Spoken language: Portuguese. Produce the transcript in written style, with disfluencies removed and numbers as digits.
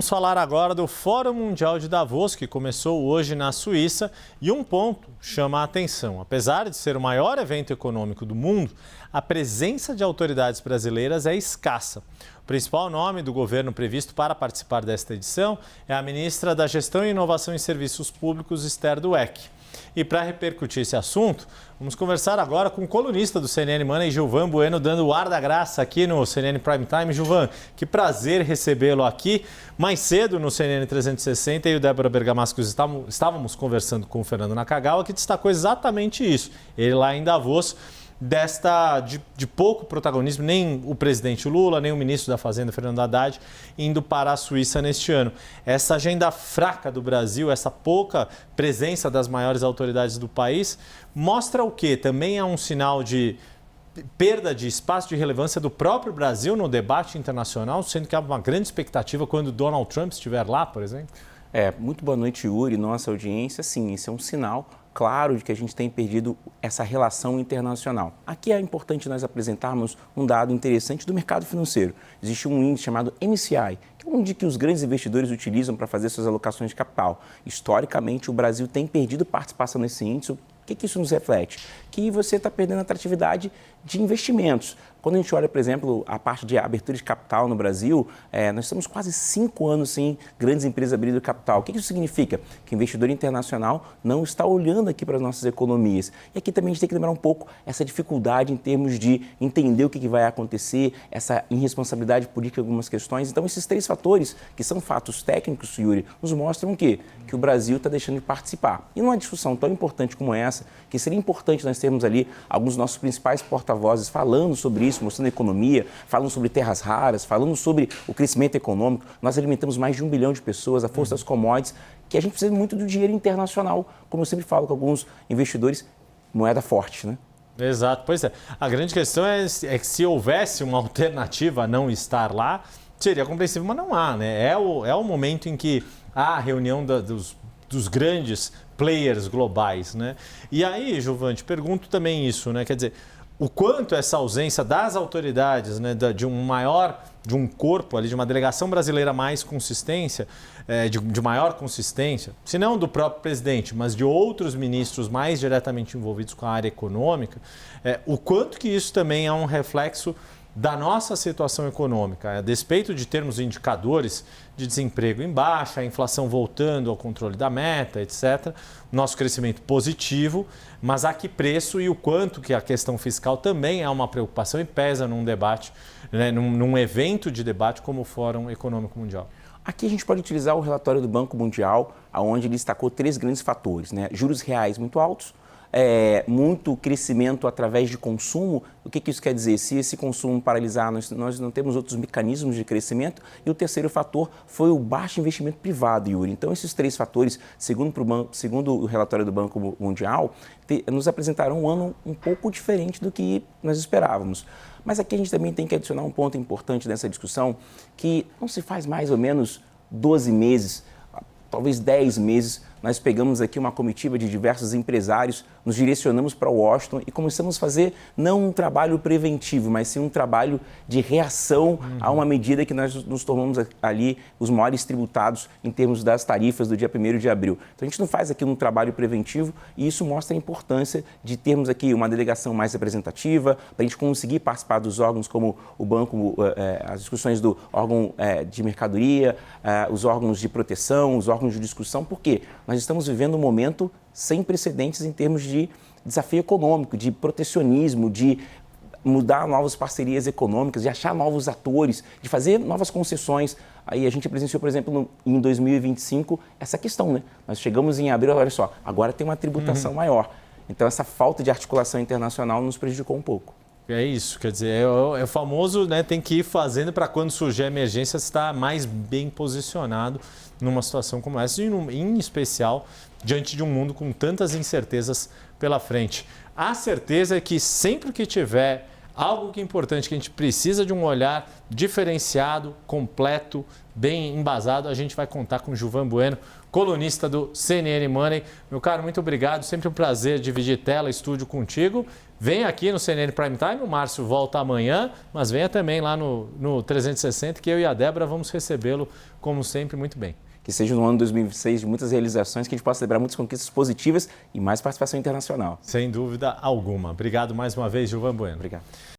Vamos falar agora do Fórum Mundial de Davos, que começou hoje na Suíça, e um ponto chama a atenção. Apesar de ser o maior evento econômico do mundo, a presença de autoridades brasileiras é escassa. O principal nome do governo previsto para participar desta edição é a ministra da Gestão e Inovação em Serviços Públicos, Esther Dweck. E para repercutir esse assunto, vamos conversar agora com o colunista do CNN Money, Gilvan Bueno, dando o ar da graça aqui no CNN Prime Time. Gilvan, que prazer recebê-lo aqui. Mais cedo no CNN 360, eu e o Débora Bergamasco estávamos conversando com o Fernando Nakagawa, que destacou exatamente isso. Ele lá em Davos, de pouco protagonismo, nem o presidente Lula, nem o ministro da Fazenda, Fernando Haddad, indo para a Suíça neste ano. Essa agenda fraca do Brasil, essa pouca presença das maiores autoridades do país, mostra o quê? Também é um sinal de perda de espaço de relevância do próprio Brasil no debate internacional, sendo que há uma grande expectativa quando Donald Trump estiver lá, por exemplo? Muito boa noite, Yuri, nossa audiência. Sim, isso é um sinal claro de que a gente tem perdido essa relação internacional. Aqui é importante nós apresentarmos um dado interessante do mercado financeiro. Existe um índice chamado MSCI, que é um índice que os grandes investidores utilizam para fazer suas alocações de capital. Historicamente, o Brasil tem perdido participação nesse índice. O que isso nos reflete? Que você está perdendo atratividade de investimentos. Quando a gente olha, por exemplo, a parte de abertura de capital no Brasil, nós estamos quase 5 anos sem grandes empresas abrindo capital. O que isso significa? Que o investidor internacional não está olhando aqui para as nossas economias. E aqui também a gente tem que lembrar um pouco essa dificuldade em termos de entender o que vai acontecer, essa irresponsabilidade política em algumas questões. Então, esses 3 fatores, que são fatos técnicos, Yuri, nos mostram o quê? Que o Brasil está deixando de participar. E numa discussão tão importante como essa, que seria importante nós termos ali alguns dos nossos principais porta-vozes falando sobre isso, mostrando a economia, falando sobre terras raras, falando sobre o crescimento econômico. Nós alimentamos mais de 1 bilhão de pessoas, a força das commodities, que a gente precisa muito do dinheiro internacional. Como eu sempre falo com alguns investidores, moeda forte, né? Exato, pois é. A grande questão é que se houvesse uma alternativa a não estar lá, seria compreensível, mas não há, né? É o momento em que há a reunião dos grandes players globais, né? E aí, Gilvan, te pergunto também isso, né? Quer dizer, o quanto essa ausência das autoridades, né, de um corpo ali, de uma delegação brasileira mais consistência, de maior consistência, se não do próprio presidente, mas de outros ministros mais diretamente envolvidos com a área econômica, o quanto que isso também é um reflexo da nossa situação econômica, a despeito de termos indicadores de desemprego em baixa, a inflação voltando ao controle da meta, etc., nosso crescimento positivo, mas a que preço e o quanto que a questão fiscal também é uma preocupação e pesa num debate, né, num evento de debate como o Fórum Econômico Mundial. Aqui a gente pode utilizar o relatório do Banco Mundial, onde ele destacou 3 grandes fatores, né? Juros reais muito altos, muito crescimento através de consumo. O que isso quer dizer? Se esse consumo paralisar, nós não temos outros mecanismos de crescimento. E o terceiro fator foi o baixo investimento privado, Yuri. Então, esses 3 fatores, segundo o relatório do Banco Mundial, nos apresentaram um ano um pouco diferente do que nós esperávamos. Mas aqui a gente também tem que adicionar um ponto importante nessa discussão, que não se faz mais ou menos 12 meses, talvez 10 meses, nós pegamos aqui uma comitiva de diversos empresários, nos direcionamos para Washington e começamos a fazer não um trabalho preventivo, mas sim um trabalho de reação a uma medida que nós nos tornamos ali os maiores tributados em termos das tarifas do dia 1º de abril. Então, a gente não faz aqui um trabalho preventivo e isso mostra a importância de termos aqui uma delegação mais representativa, para a gente conseguir participar dos órgãos como o banco, as discussões do órgão de mercadoria, os órgãos de proteção, os órgãos de discussão. Por quê? Nós estamos vivendo um momento sem precedentes em termos de desafio econômico, de protecionismo, de mudar novas parcerias econômicas, de achar novos atores, de fazer novas concessões. Aí a gente presenciou, por exemplo, em 2025, essa questão, né? Nós chegamos em abril, olha só, agora tem uma tributação maior. Então, essa falta de articulação internacional nos prejudicou um pouco. É isso, quer dizer, é o famoso, né, tem que ir fazendo para quando surgir a emergência estar mais bem posicionado numa situação como essa, e em especial diante de um mundo com tantas incertezas pela frente. A certeza é que sempre que tiver algo que é importante, que a gente precisa de um olhar diferenciado, completo, bem embasado. A gente vai contar com o Gilvan Bueno, colunista do CNN Money. Meu caro, muito obrigado. Sempre um prazer dividir tela, estúdio contigo. Venha aqui no CNN Prime Time. O Márcio volta amanhã, mas venha também lá no 360, que eu e a Débora vamos recebê-lo, como sempre, muito bem. Que seja um ano 2026 de muitas realizações, que a gente possa celebrar muitas conquistas positivas e mais participação internacional. Sem dúvida alguma. Obrigado mais uma vez, Gilvan Bueno. Obrigado.